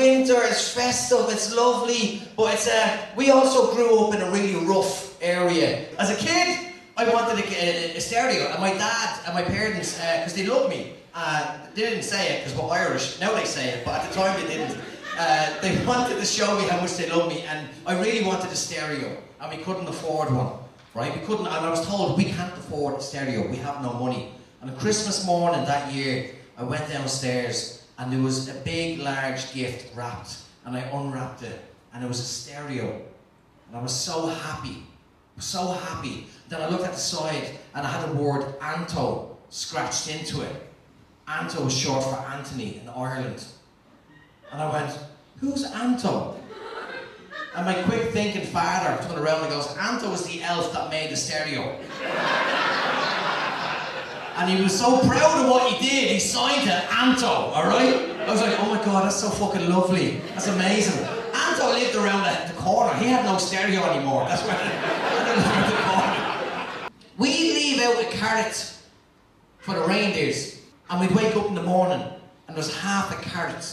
winter, it's festive, it's lovely, but we also grew up in a really rough area. As a kid, I wanted a stereo, and my dad and my parents, because they loved me, they didn't say it because we're Irish, now they say it, but at the time they didn't. They wanted to show me how much they loved me, and I really wanted a stereo, and we couldn't afford one, right? We couldn't, and I was told, we can't afford a stereo, we have no money. And on Christmas morning that year, I went downstairs, and there was a big, large gift wrapped, and I unwrapped it, and it was a stereo, and I was so happy. So happy. Then I looked at the side and I had the word Anto scratched into it. Anto was short for Anthony in Ireland. And I went, who's Anto? And my quick thinking father turned around and goes, Anto was the elf that made the stereo. And he was so proud of what he did, he signed it Anto, alright? I was like, oh my god, that's so fucking lovely. That's amazing. Anto lived around the corner. He had no stereo anymore. That's where I lived around the corner. We leave out a carrot for the reindeers, and we'd wake up in the morning, and there's half a carrot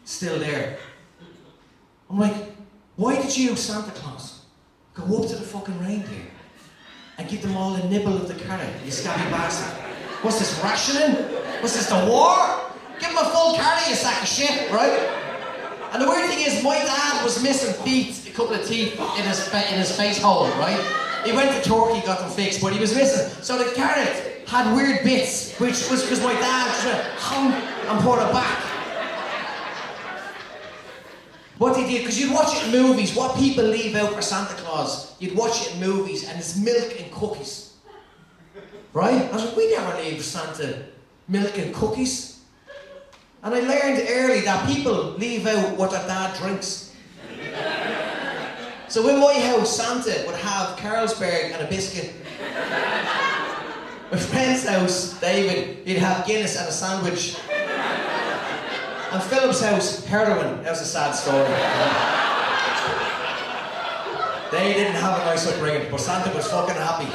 still there. I'm like, why did you, Santa Claus, go up to the fucking reindeer and give them all a nibble of the carrot, you scabby bastard? What's this, rationing? What's this, the war? Give him a full carrot, you sack of shit, right? And the weird thing is, my dad was missing teeth, a couple of teeth in his face hole, right? He went to Turkey, got them fixed, but he was missing. So the carrot had weird bits, which was because my dad just went, hung and put it back. What they did, because you'd watch it in movies, what people leave out for Santa Claus, you'd watch it in movies, and it's milk and cookies. Right? I was like, we never leave Santa milk and cookies. And I learned early that people leave out what their dad drinks. So in my house, Santa would have Carlsberg and a biscuit. My friend's house, David, he'd have Guinness and a sandwich. And Philip's house, heroin. That was a sad story. They didn't have a nice upbringing, but Santa was fucking happy.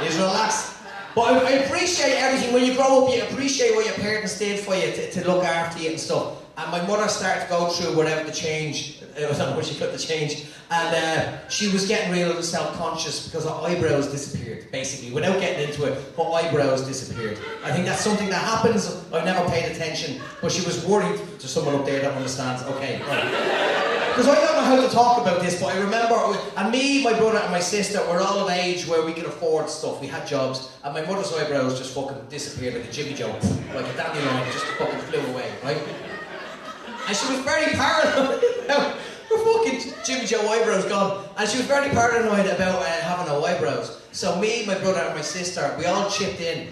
He's relaxed. But I appreciate everything. When you grow up, you appreciate what your parents did for you to look after you and stuff. And my mother started to go through whatever the change, I don't know what she got the change, and she was getting real self-conscious because her eyebrows disappeared, basically. Without getting into it, her eyebrows disappeared. I think that's something that happens. I never paid attention, but she was worried. To someone up there that understands, okay, right. Because I don't know how to talk about this, but I remember, and me, my brother and my sister were all of age where we could afford stuff. We had jobs, and my mother's eyebrows just fucking disappeared like a Jimmy Joe, like a dandelion, just fucking flew away, right? And she was very paranoid about her fucking Jimmy Joe eyebrows gone. And she was very paranoid about having no eyebrows. So me, my brother and my sister, we all chipped in.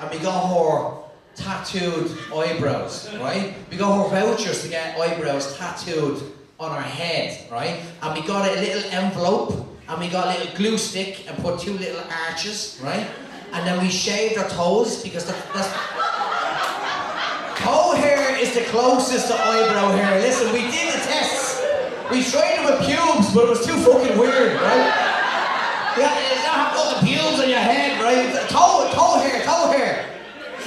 And we got her tattooed eyebrows, right? We got her vouchers to get eyebrows tattooed on her head, right? And we got a little envelope. And we got a little glue stick and put 2 little arches, right? And then we shaved her toes because that's... Toe hair is the closest to eyebrow hair. Listen, we did the tests. We tried it with pubes, but it was too fucking weird, right? You don't have all the pubes on your head, right? Toe hair.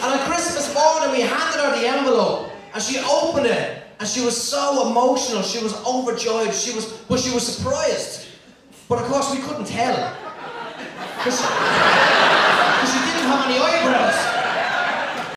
And on Christmas morning, we handed her the envelope, and she opened it, and she was so emotional. She was overjoyed. But she was surprised. But of course, we couldn't tell, because she didn't have any eyebrows.